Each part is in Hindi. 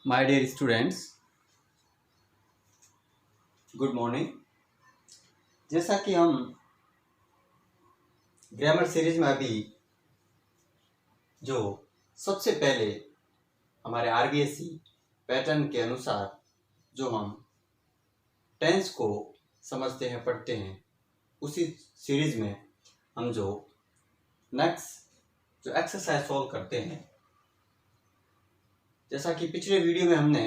My dear students, good morning. जैसा कि हम ग्रामर सीरीज में अभी जो सबसे पहले हमारे आरबीएससी पैटर्न के अनुसार जो हम टेंस को समझते हैं, पढ़ते हैं, उसी सीरीज में हम जो नेक्स्ट जो एक्सरसाइज सॉल्व करते हैं, जैसा कि पिछले वीडियो में हमने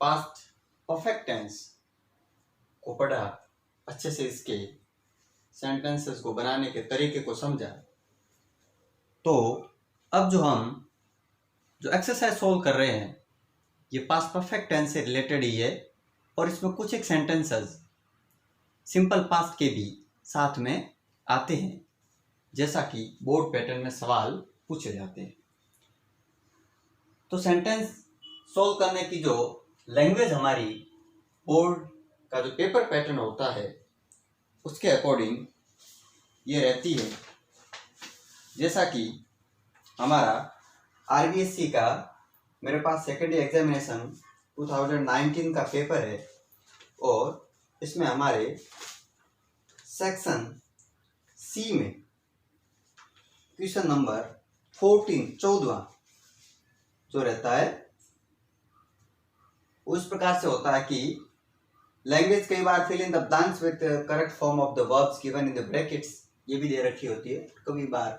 पास्ट परफेक्ट टेंस को पढ़ा, अच्छे से इसके सेंटेंसेस को बनाने के तरीके को समझा। तो अब जो एक्सरसाइज सॉल्व कर रहे हैं ये पास्ट परफेक्ट टेंस से रिलेटेड ही है और इसमें कुछ एक सेंटेंसेस सिंपल पास्ट के भी साथ में आते हैं, जैसा कि बोर्ड पैटर्न में सवाल पूछे जाते हैं। तो सेंटेंस सॉल्व करने की जो लैंग्वेज हमारी बोर्ड का जो पेपर पैटर्न होता है उसके अकॉर्डिंग ये रहती है। जैसा कि हमारा आरबीएससी का मेरे पास सेकेंडरी एग्जामिनेशन 2019 का पेपर है और इसमें हमारे सेक्शन सी में क्वेश्चन नंबर 14 जो रहता है उस प्रकार से होता है कि लैंग्वेज कई बार fill in the blanks with correct form of the verbs given in the brackets, ये भी दे रखी होती है। कई बार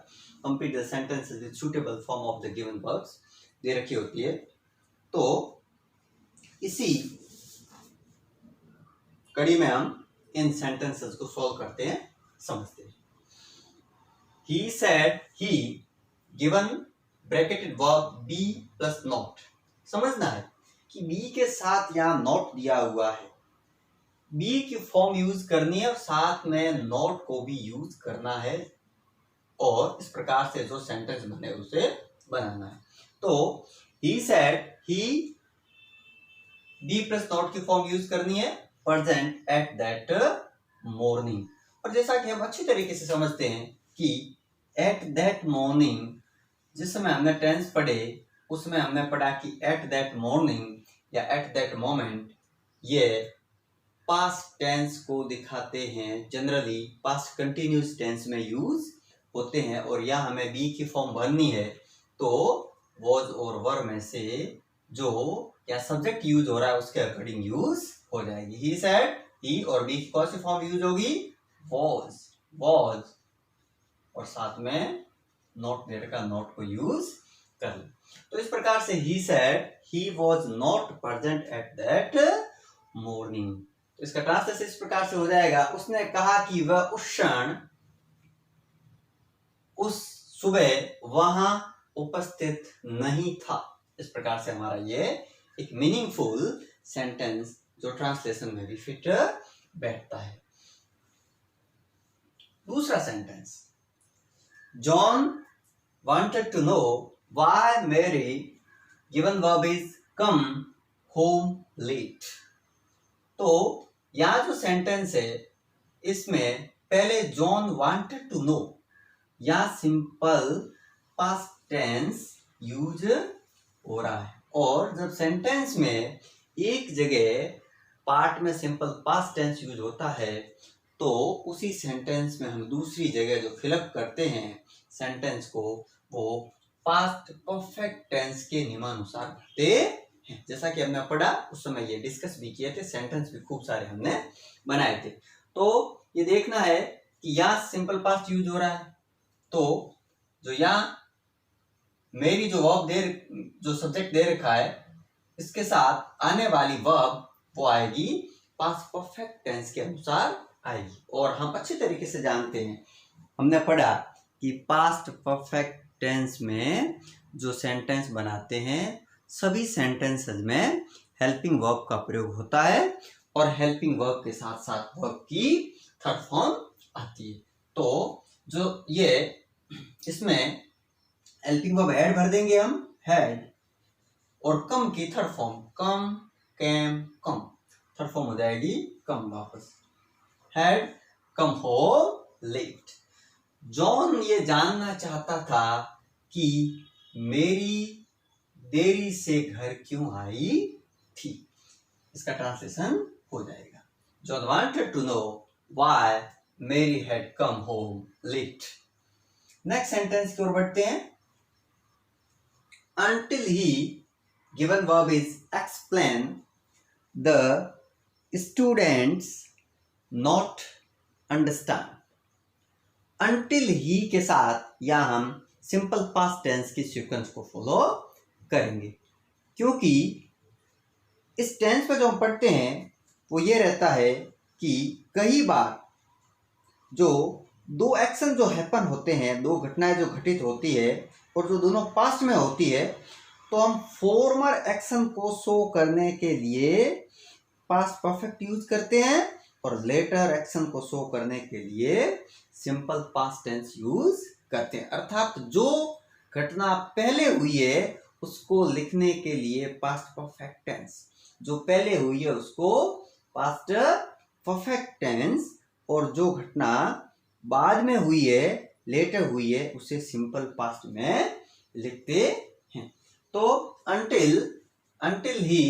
complete the sentences with suitable form of the given verbs दे रखी होती है। तो इसी कड़ी में हम इन सेंटेंसेस को सॉल्व करते हैं, समझते हैं। He said he given bracketed verb be plus not। समझना है कि be के साथ यहाँ not दिया हुआ है, बी की फॉर्म यूज करनी है और साथ में नॉट को भी यूज करना है और इस प्रकार से जो सेंटेंस बने उसे बनाना है। तो he said he be plus not की फॉर्म यूज करनी है, प्रेजेंट एट दैट मॉर्निंग। और जैसा कि हम अच्छी तरीके से समझते हैं कि एट दैट मॉर्निंग जिस समय हमने टेंस पढ़े उसमें हमने पढ़ा कि एट दैट मॉर्निंग या एट दैट मोमेंट ये पास्ट टेंस को दिखाते हैं। जनरली पास्ट कंटिन्यूस टेंस में यूज होते हैं और या हमें बी की फॉर्म भरनी है तो वॉज और वर में से जो या सब्जेक्ट यूज हो रहा है उसके अकॉर्डिंग यूज हो जाएगी। ही सेड ही और बी की कौन सी फॉर्म यूज होगी? वॉज और साथ में नॉट लेटर का नॉट को यूज कर ले। तो इस प्रकार से ही said he was not present at that morning. तो इसका ट्रांसलेशन इस प्रकार से हो जाएगा, उसने कहा कि वह उस क्षण उस सुबह वहां उपस्थित नहीं था। इस प्रकार से हमारा ये एक मीनिंगफुल सेंटेंस जो ट्रांसलेशन में भी फिट बैठता है। दूसरा sentence, John wanted to know why Mary given verb is come home late. तो यहाँ जो सेंटेंस है इसमें पहले जॉन वांटेड टू नो या सिंपल पास्ट टेंस यूज हो रहा है और जब सेंटेंस में एक जगह पार्ट में सिंपल पास्ट टेंस यूज होता है तो उसी सेंटेंस में हम दूसरी जगह जो फिलअप करते हैं सेंटेंस को वो पास्ट परफेक्ट टेंस के नियमानुसार भरते हैं। जैसा कि हमने पढ़ा उस समय ये डिस्कस भी किए थे, सेंटेंस भी खूब सारे हमने बनाए थे। तो ये देखना है कि यहाँ सिंपल पास्ट यूज हो रहा है तो जो यहाँ मेरी जो वर्ब जो सब्जेक्ट दे रखा है इसके साथ आने वाली वर्ब वो आएगी पास्ट परफेक्ट टेंस के अनुसार आएगी। और हम अच्छी तरीके से जानते हैं, हमने पढ़ा कि पास्ट परफेक्ट टेंस में जो सेंटेंस बनाते हैं सभी सेंटेंसेस में हेल्पिंग वर्ब का प्रयोग होता है और हेल्पिंग वर्ब के साथ साथ वर्ब की थर्ड फॉर्म आती है। तो जो ये इसमें हेल्पिंग वर्ब हेड भर देंगे हम, हेड, और कम की थर्ड फॉर्म कम, कैम, कम, थर्ड फॉर्म हो जाएगी कम। वापस हेड कम हो लेट। जॉन ये जानना चाहता था कि मेरी देरी से घर क्यों आई थी। इसका ट्रांसलेशन हो जाएगा, John wanted to know why Mary had come home late. Next sentence की ओर बढ़ते हैं। Until he given verb is explain the students not understand। Until he के साथ या हम सिंपल पास्ट टेंस की सीक्वेंस को फॉलो करेंगे, क्योंकि इस टेंस में जो हम पढ़ते हैं वो ये रहता है कि कई बार जो दो एक्शन जो हैपन होते हैं, दो घटनाएं जो घटित होती है और जो दोनों पास्ट में होती है, तो हम फॉर्मर एक्शन को शो करने के लिए पास्ट परफेक्ट यूज करते हैं और लेटर एक्शन को शो करने के लिए सिंपल पास्ट टेंस यूज करते हैं। अर्थात जो घटना पहले हुई है उसको लिखने के लिए पास्ट परफेक्ट टेंस, जो पहले हुई है उसको पास्ट परफेक्ट टेंस, और जो घटना बाद में हुई है, लेटर हुई है, उसे सिंपल पास्ट में लिखते हैं। तो until ही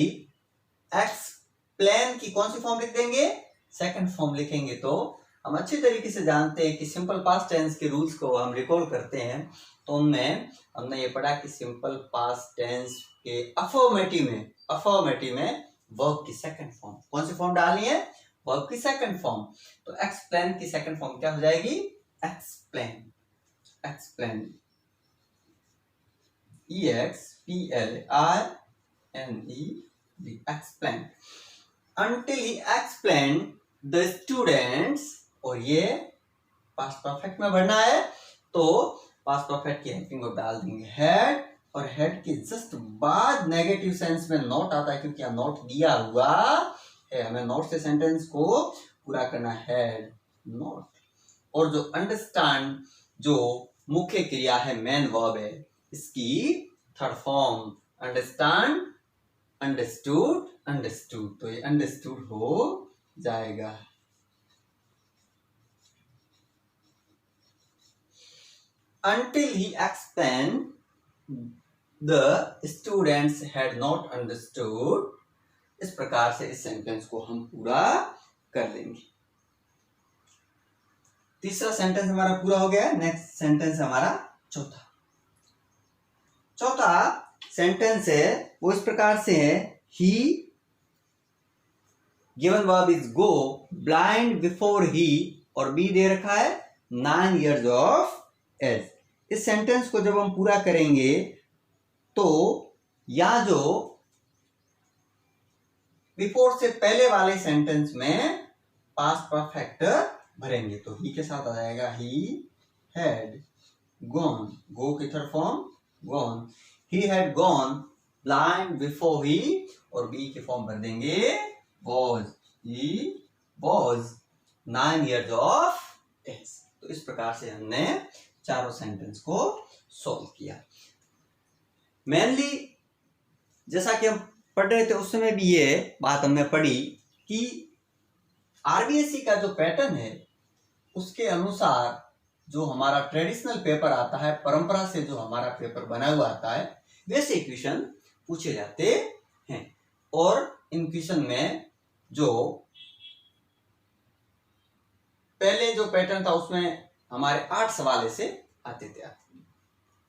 एक्सप्लेन की कौन सी फॉर्म लिख देंगे, सेकंड फॉर्म लिखेंगे। तो हम अच्छी तरीके से जानते हैं कि सिंपल पास्ट टेंस के रूल्स को हम रिकॉल करते हैं, तो उनमें हमने ये पढ़ा कि सिंपल पास्ट टेंस के अफर्मेटिव में वर्ब की सेकंड फॉर्म, कौन सी फॉर्म डालनी है, वर्ब की सेकंड फॉर्म। तो एक्सप्लेन की सेकंड फॉर्म क्या हो जाएगी, explain explain. Until he explained the students, और ये पास्ट परफेक्ट में भरना है, तो पास्ट परफेक्ट की हेल्पिंग वर्ब डाल देंगे हैड, और हेड के जस्ट बाद नेगेटिव सेंस में नॉट आता है, क्योंकि नॉट दिया हुआ है, हमें नॉट से सेंटेंस को पूरा करना है, नॉट। और जो अंडरस्टैंड जो मुख्य क्रिया है, मेन वर्ब है, इसकी थर्ड फॉर्म अंडरस्टैंड, अंडरस्टूड, तो ये अंडरस्टूड हो जाएगा। Until he explained, the students had not understood। इस प्रकार से इस सेंटेंस को हम पूरा कर लेंगे। तीसरा सेंटेंस हमारा पूरा हो गया। नेक्स्ट सेंटेंस हमारा चौथा सेंटेंस है वो इस प्रकार से है, he given verb is go blind before he, और बी दे रखा है 9 years of एज। इस सेंटेंस को जब हम पूरा करेंगे तो या जो बिफोर से पहले वाले सेंटेंस में पास्ट परफेक्ट भरेंगे, तो ही के साथ आ जाएगा ही हैड गॉन, गो की third form gone, he had gone blind before he, और बी की फॉर्म भर देंगे was, he was 9 years of age. तो इस प्रकार से हमने चारों सेंटेंस को सॉल्व किया। मेनली जैसा कि हम पढ़ रहे थे उस समय भी ये बात हमने पढ़ी कि आरबीएससी का जो पैटर्न है उसके अनुसार जो हमारा ट्रेडिशनल पेपर आता है, परंपरा से जो हमारा पेपर बना हुआ आता है, वैसे क्वेश्चन पूछे जाते हैं। और इन क्वेश्चन में जो पहले जो पैटर्न था उसमें हमारे 8 सवाल ऐसे आते थे,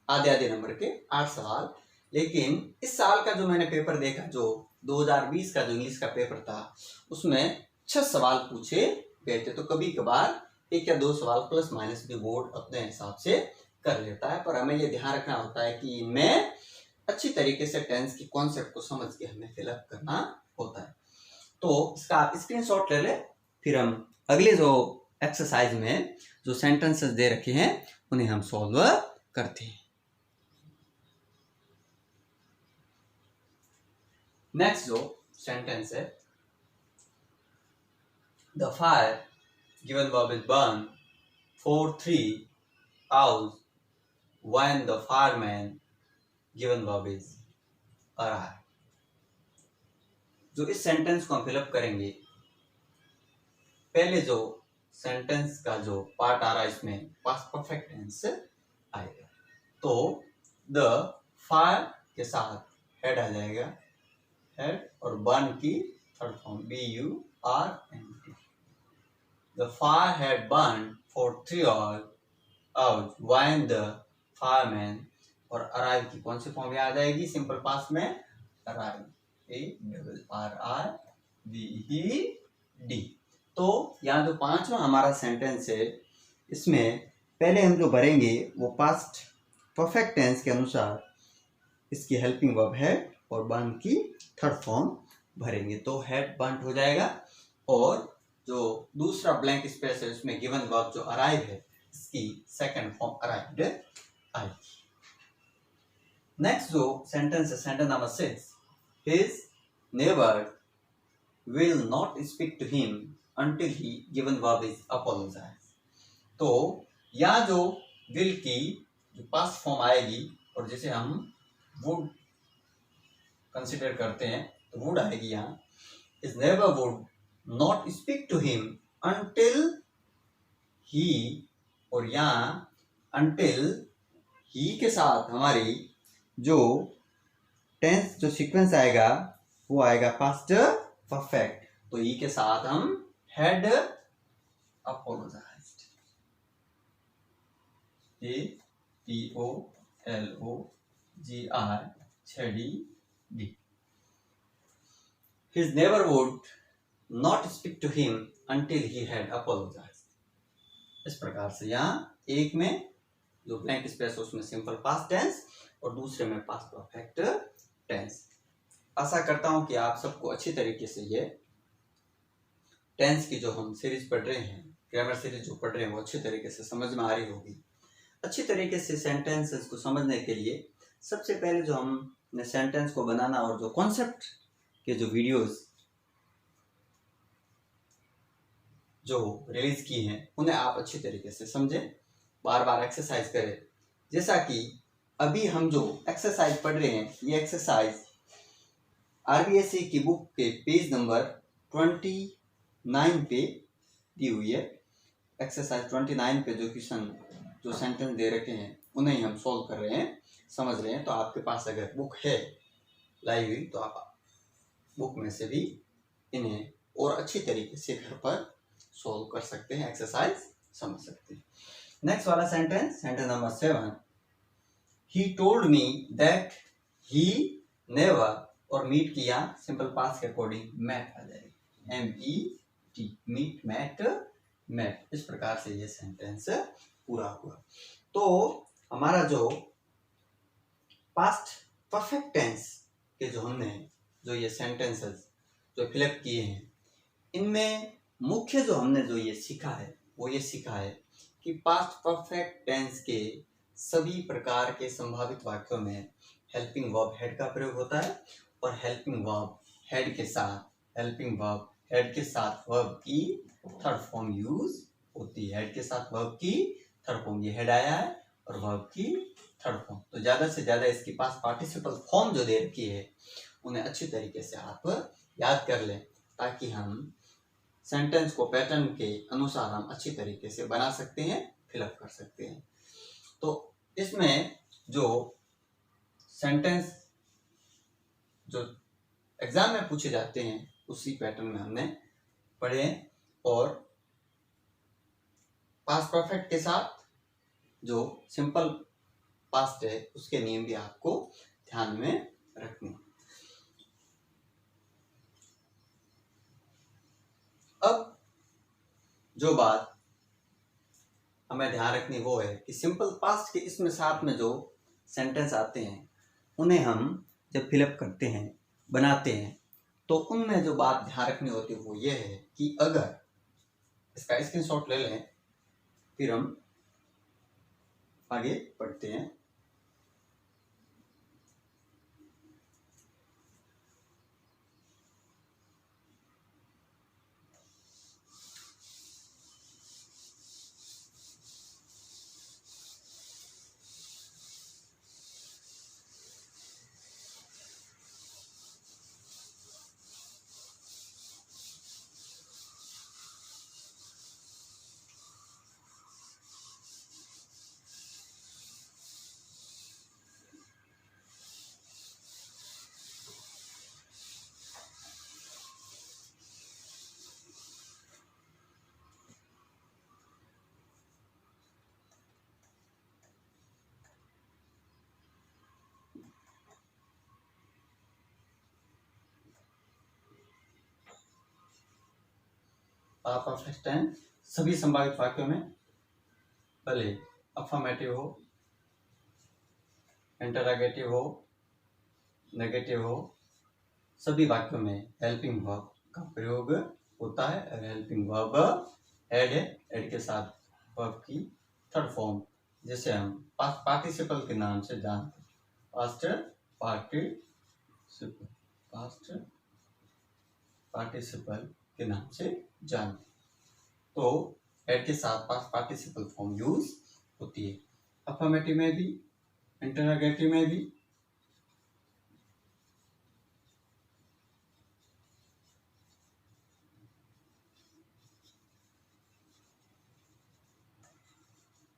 आधे नंबर के 8 सवाल। लेकिन इस साल का जो मैंने पेपर देखा, जो 2020 का जो इंग्लिश का पेपर था, उसमें 6 सवाल पूछे गए थे। तो कभी कभार 1 या 2 सवाल प्लस माइनस भी बोर्ड अपने हिसाब से कर लेता है, पर हमें ये ध्यान रखना होता है कि इनमें अच्छी तरीके से टेंस की कॉन्सेप्ट को समझ के हमें फिलअप करना होता है। तो इसका स्क्रीनशॉट ले ले, फिर हम अगले जो एक्सरसाइज में जो सेंटेंसेस दे रखे हैं उन्हें हम सॉल्व करते हैं। नेक्स्ट जो सेंटेंस है, the fire given verb is burn for 3 hours when the fireman given verb is arrived। जो इस सेंटेंस को हम फिलअप करेंगे, पहले जो सेंटेंस का जो पार्ट आ रहा है इसमें पास्ट परफेक्ट टेंस आएगा। तो द फायर के साथ हेड आ जाएगा, हेड, और बर्न की third form BURNT। The fire had burn for 3 hours when the fireman, और अराइव की कौन सी फॉर्म आ जाएगी सिंपल पास्ट में? Arrive, ARRIVED। तो यहाँ जो पांचवा हमारा सेंटेंस है, इसमें पहले हम जो भरेंगे वो पास्ट परफेक्ट टेंस के अनुसार इसकी हेल्पिंग वर्ब हैड और बर्न की थर्ड फॉर्म भरेंगे, तो हैड बर्न्ड हो जाएगा। और जो दूसरा ब्लैंक स्पेस है उसमें गिवन वर्ब जो अराइव है, इसकी सेकंड फॉर्म अराइव्ड आएगी। नेक्स्ट जो सेंटेंस है, sentence number 6, his neighbour will not speak to him until he given verb is apologize। तो यहाँ जो विल की जो पास्ट फॉर्म आएगी और जिसे हम वुड कंसिडर करते हैं, तो वुड आएगी यहाँ। His neighbor would not speak to him until he, और यहाँ until he के साथ हमारी जो टेंस जो सीक्वेंस आएगा वो आएगा पास्ट परफेक्ट, तो ही के साथ हम had apologized, APOLOGIZED। His neighbor would not speak to him until he had apologized। इस प्रकार से यहाँ एक में जो ब्लैंक स्पेस है उसमें सिंपल पास्ट टेंस और दूसरे में पास्ट परफेक्ट टेंस। आशा करता हूं कि आप सबको अच्छी तरीके से ये टेंस की जो हम सीरीज पढ़ रहे हैं, ग्रामर सीरीज जो पढ़ रहे हैं, वो अच्छी तरीके से समझ में आ रही होगी। अच्छी तरीके से सेंटेंसेस को समझने के लिए सबसे पहले जो हमने सेंटेंस को बनाना और जो कॉन्सेप्ट के जो वीडियोस जो रिलीज की हैं उन्हें आप अच्छी तरीके से समझें, बार बार एक्सरसाइज करें। जैसा कि अभी हम जो एक्सरसाइज पढ़ रहे हैं, ये एक्सरसाइज RBSE की बुक के पेज नंबर 29 पे दी हुई है। एक्सरसाइज 29 पे जो क्वेश्चन जो सेंटेंस दे रखे हैं उन्हें हम सॉल्व कर रहे हैं, समझ रहे हैं। तो आपके पास अगर बुक है लाई हुई तो आप बुक में से भी इन्हें और अच्छी तरीके से घर पर सॉल्व कर सकते हैं, एक्सरसाइज समझ सकते हैं। नेक्स्ट वाला sentence, sentence number 7, he told me that he never, और मीट किया सिंपल पास्ट के अकॉर्डिंग मैट आ जाएगी, MET, मीट मैट मैट। इस प्रकार से ये सेंटेंस पूरा हुआ। तो हमारा जो पास्ट परफेक्ट टेंस के जो हमने जो ये सेंटेंसेस जो फिलअप किए हैं, इनमें मुख्य जो हमने जो ये सीखा है वो ये सीखा है कि पास्ट परफेक्ट टेंस के सभी प्रकार के संभावित वाक्यों में हेल्पिंग वर्ब हेड का प्रयोग होता है और हेल्पिंग वर्ब हेड के साथ वर्ब की थर्ड फॉर्म यूज होती है। हेड के साथ वर्ब की थर्ड फॉर्म, ये हेड आया है और वर्ब की थर्ड फॉर्म, तो ज्यादा से ज्यादा इसके पास पार्टिसिपल फॉर्म जो दे रखी है उन्हें अच्छी तरीके से आप याद कर लें, ताकि हम सेंटेंस को पैटर्न के अनुसार हम अच्छी तरीके से बना सकते हैं, फिलअप कर सकते हैं। तो इसमें जो सेंटेंस जो एग्जाम में पूछे जाते हैं उसी पैटर्न में हमने पढ़े, और पास्ट परफेक्ट के साथ जो सिंपल पास्ट है उसके नियम भी आपको ध्यान में रखने। अब जो बात हमें ध्यान रखनी वो है कि सिंपल पास्ट के इसमें साथ में जो सेंटेंस आते हैं उन्हें हम जब फिलअप करते हैं, बनाते हैं, तो उनमें जो बात ध्यान रखनी होती है वो ये है कि अगर इसका स्क्रीनशॉट ले लें, फिर हम आगे बढ़ते हैं। पास्ट परफेक्ट टेंस सभी संभावित वाक्यों में, भले अफर्मेटिव हो, इंटरोगेटिव हो, नेगेटिव हो, सभी वाक्यों में हेल्पिंग वर्ब का प्रयोग होता है। और हेल्पिंग वर्ब एड है, एड के साथ वर्ब की थर्ड फॉर्म जिसे हम पास्ट पार्टिसिपल के नाम से जानते हैं, पास्ट पार्टिसिपल, पास्ट पार्टिसिपल के नाम से जानते हैं। तो एड के साथ पास्ट पार्टिसिपल फॉर्म यूज होती है, अफर्मेटिव में भी, इंटरोगेटिव में भी,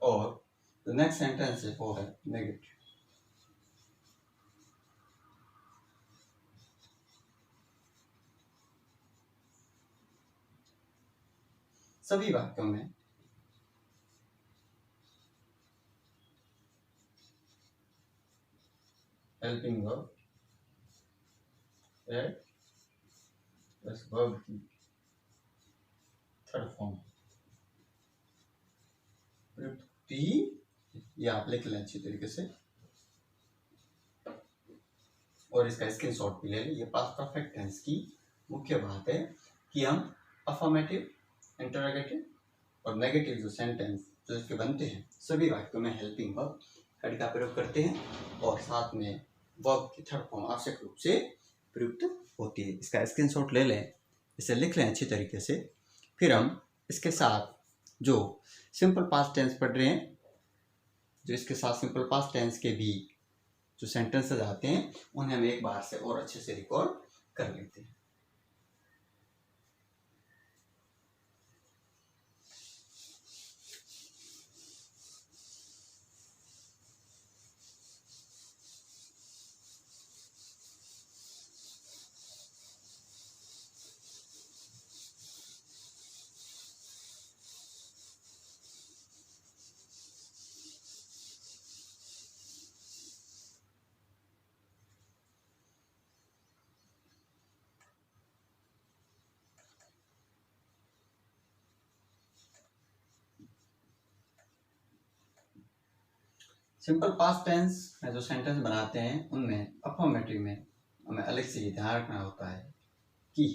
और द नेक्स्ट सेंटेंस है वो है नेगेटिव। सभी वाक्यों में helping verb had plus verb की थर्ड फॉर्म प्रयुक्त होती, ये आप लिख लें अच्छी तरीके से और इसका स्क्रीनशॉट भी ले लें। ये पास्ट परफेक्ट टेंस की मुख्य बात है कि हम अफर्मेटिव, इंटरोगेटिव और नेगेटिव जो सेंटेंस जो इसके बनते हैं सभी वाक्यों में हेल्पिंग वर्ब एड का प्रयोग करते हैं और साथ में वर्ब की थर्ड फॉर्म आवश्यक रूप से प्रयुक्त होती है। इसका स्क्रीनशॉट ले लें, इसे लिख लें अच्छी तरीके से। फिर हम इसके साथ जो सिंपल पास्ट टेंस पढ़ रहे हैं, जो इसके साथ सिंपल पास्ट टेंस के भी जो सेंटेंसेस आते हैं उन्हें हम एक बार से और अच्छे से रिकॉर्ड कर लेते हैं। सिंपल पास्ट टेंस में जो सेंटेंस बनाते हैं उनमें अफर्मेटिव में हमें अलग से ये ध्यान रखना होता है कि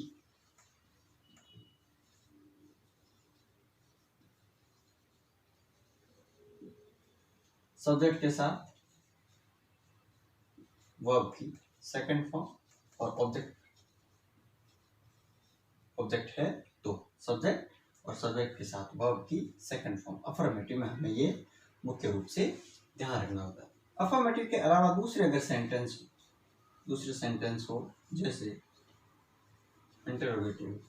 सब्जेक्ट के साथ वर्ब की सेकंड फॉर्म और ऑब्जेक्ट है तो सब्जेक्ट और सब्जेक्ट के साथ वर्ब की सेकंड फॉर्म अफर्मेटिव में हमें ये मुख्य रूप से ध्यान रखना होता है। अफर्मेटिव के अलावा दूसरे सेंटेंस हो जैसे इंटरोगेटिव,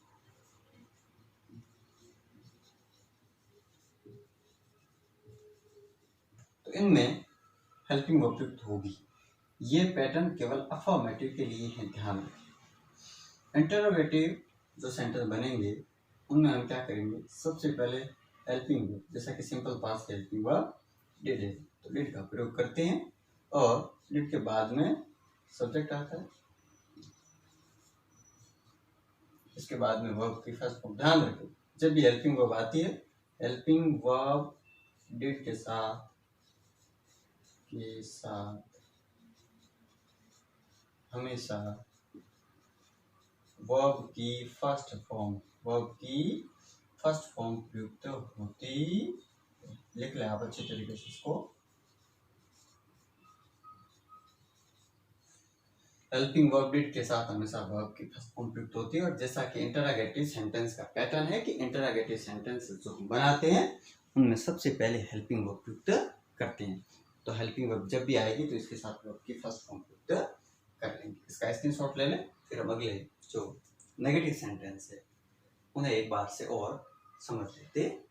तो इनमें हेल्पिंग वर्ब प्रयुक्त होगी। ये पैटर्न केवल अफर्मेटिव के लिए है, ध्यान रखें। इंटरोगेटिव जो सेंटेंस बनेंगे उनमें हम क्या करेंगे, सबसे पहले हेल्पिंग वर्ब, जैसा कि simple past helping verb did है तो डिड का प्रयोग करते हैं और डिड के बाद में सब्जेक्ट आता है, इसके बाद में वर्ब की फर्स्ट फॉर्म। ध्यान रखें जब भी हेल्पिंग वर्ब आती है, हेल्पिंग वर्ब डिड के साथ हमेशा वर्ब की फर्स्ट फॉर्म प्रयुक्त होती। लिख लें आप अच्छे तरीके से इसको। हेल्पिंग वर्ब डिड के साथ हमेशा वर्ब की फर्स्ट फॉर्म प्रयुक्त होती है और जैसा कि इंटरोगेटिव सेंटेंस का पैटर्न है कि इंटरोगेटिव सेंटेंस जो हम बनाते हैं उनमें सबसे पहले हेल्पिंग वर्ब प्रयुक्त करते हैं। तो हेल्पिंग वर्ब जब भी आएगी तो इसके साथ वर्ब की फर्स्ट फॉर्म प्रयुक्त कर लेंगे। इसका स्क्रीनशॉट ले लें। फिर हम अगले जो नेगेटिव सेंटेंस है उन्हें एक बार से और समझ लेते हैं।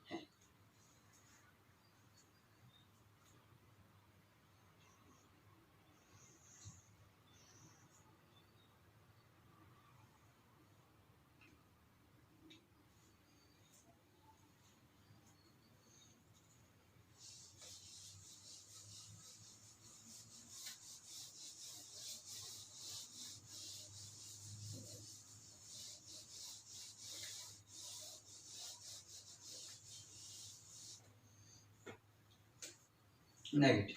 नेगेटिव।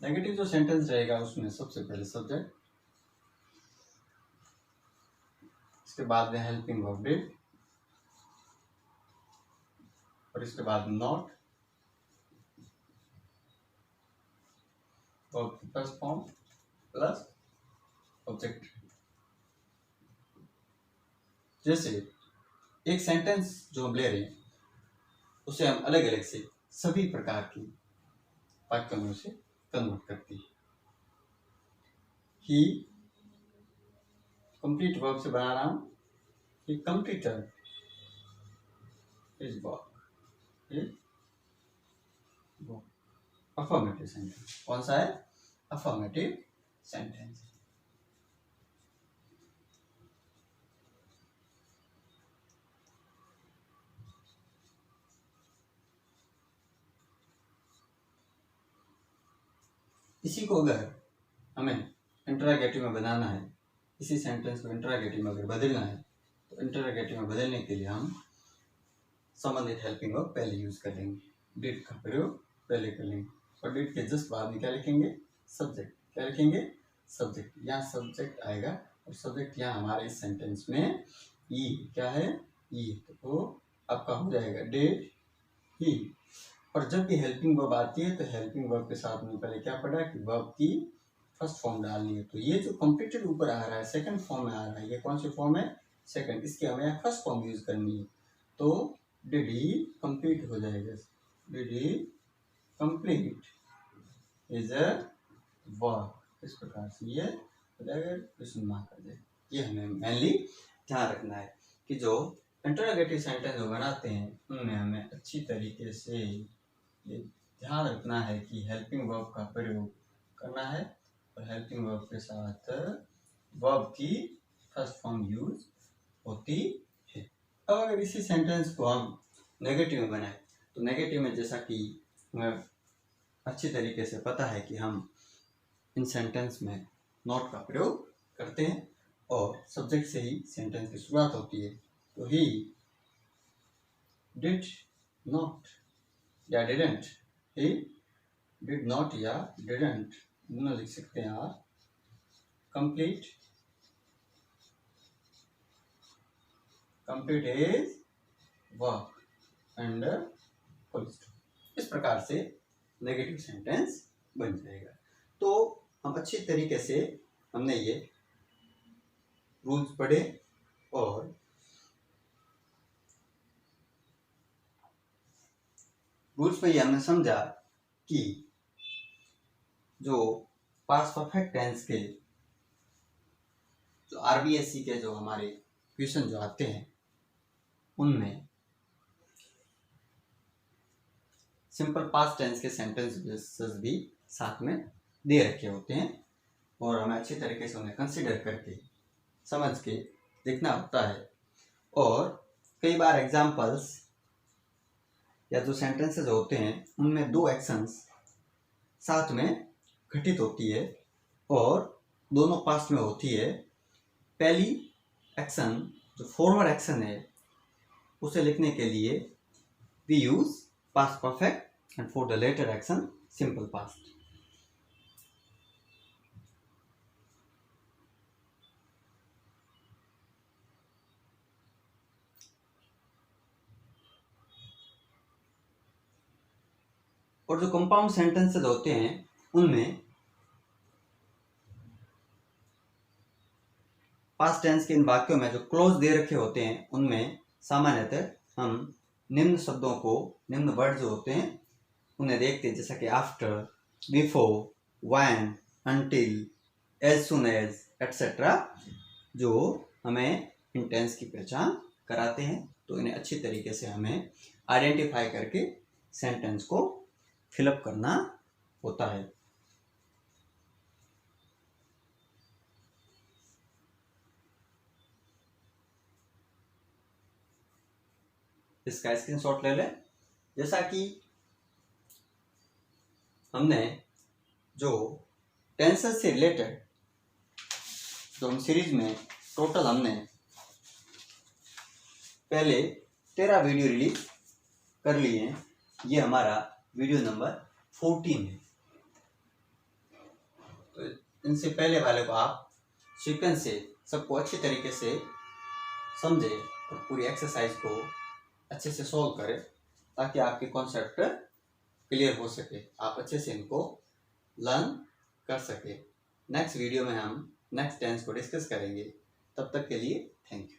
नेगेटिव जो सेंटेंस रहेगा उसमें सबसे पहले सब्जेक्ट, इसके बाद में हेल्पिंग वर्ब डिड, और इसके बाद नॉट, वर्ब की फर्स्ट फॉर्म प्लस ऑब्जेक्ट। जैसे एक सेंटेंस जो हम ले रहे हैं उसे हम अलग अलग से सभी प्रकार की वाक्यों में उसे कन्वर्ट करते हैं। ही कंप्लीट वर्ब से बना रहा हूं, ही completed his work. Affirmative sentence कौन सा है? Affirmative sentence. इसी को अगर हमें इंटरोगेटिव में बनाना है, इसी सेंटेंस को इंटरोगेटिव में अगर बदलना है, तो इंटरोगेटिव में बदलने के लिए हम संबंधित हेल्पिंग वर्ब पहले यूज कर लेंगे, डिड का प्रयोग पहले कर लेंगे, और डिड के जस्ट बाद में क्या लिखेंगे? सब्जेक्ट। क्या लिखेंगे? सब्जेक्ट। यहाँ सब्जेक्ट आएगा, और सब्जेक्ट यहाँ हमारे इस सेंटेंस में ई क्या है? ई। तो आपका हो जाएगा डिड ही। और जब भी हेल्पिंग वर्ब आती है तो हेल्पिंग वर्ब के साथ में पहले क्या पढ़ा कि वर्ब की फर्स्ट फॉर्म डालनी है। तो ये जो कंप्लीटेड ऊपर आ रहा है सेकंड फॉर्म में आ रहा है, ये कौन सी फॉर्म है? सेकंड। इसकी हमें फर्स्ट फॉर्म यूज करनी है, तो डिड ही कंप्लीट हो जाएगा। Did he complete is a work. इस प्रकार से ये हो जाएगा, क्वेश्चन मार्क आ जाएगा। ये हमें मेनली ध्यान रखना है कि जो इंटरोगेटिव सेंटेंस जो बनाते हैं उनमें हमें अच्छी तरीके से ये ध्यान रखना है कि हेल्पिंग वर्ब का प्रयोग करना है, और हेल्पिंग वर्ब के साथ वर्ब की फर्स्ट फॉर्म यूज होती है। अब अगर इसी सेंटेंस को हम नेगेटिव में बनाए, तो नेगेटिव में जैसा कि हमें अच्छी तरीके से पता है कि हम इन सेंटेंस में नॉट का प्रयोग करते हैं, और सब्जेक्ट से ही सेंटेंस की शुरुआत होती है। तो ही डिड नॉट या डिडंट, ही डिड नॉट या डिडंट दोनों लिख सकते हैं आप। Complete is work and full stop. इस प्रकार से नेगेटिव सेंटेंस बन जाएगा। तो हम अच्छी तरीके से हमने ये रूल्स पढ़े, और रूल्स में ये हमने समझा कि जो पास्ट परफेक्ट टेंस के जो आरबीएससी के जो हमारे क्वेश्चन जो आते हैं उनमें सिंपल पास्ट टेंस के सेंटेंसेस भी साथ में दे रखे होते हैं, और हमें अच्छी तरीके से उन्हें कंसीडर करके समझ के लिखना होता है। और कई बार एग्जाम्पल्स या जो सेंटेंसेस होते हैं उनमें दो एक्शंस साथ में घटित होती है, और दोनों पास्ट में होती है। पहली एक्शन जो फॉरवर्ड एक्शन है उसे लिखने के लिए we use past perfect, and for the latter action simple past. और जो कंपाउंड सेंटेंसेस होते हैं उनमें पास्ट टेंस के इन वाक्यों में जो क्लोज दे रखे होते हैं उनमें सामान्यतः हम निम्न शब्दों को, निम्न वर्ड जो होते हैं उन्हें देखते हैं, जैसा कि after, before, when, until, as soon as etcetera, जो हमें इन टेंस की पहचान कराते हैं। तो इन्हें अच्छी तरीके से हमें आइडेंटिफाई करके सेंटेंस को फिलअप करना होता है। इसका स्क्रीनशॉट ले लें। जैसा कि हमने जो टेंसेस से रिलेटेड जो हम सीरीज में टोटल हमने पहले 13 वीडियो रिलीज कर लिए हैं। ये हमारा वीडियो नंबर 14 है। तो इनसे पहले वाले को आप सीक्वेंस से सबको अच्छी तरीके से समझे और पूरी एक्सरसाइज को अच्छे से सॉल्व करें ताकि आपके कॉन्सेप्ट क्लियर हो सके, आप अच्छे से इनको लर्न कर सके। नेक्स्ट वीडियो में हम नेक्स्ट टेंस को डिस्कस करेंगे। तब तक के लिए थैंक यू।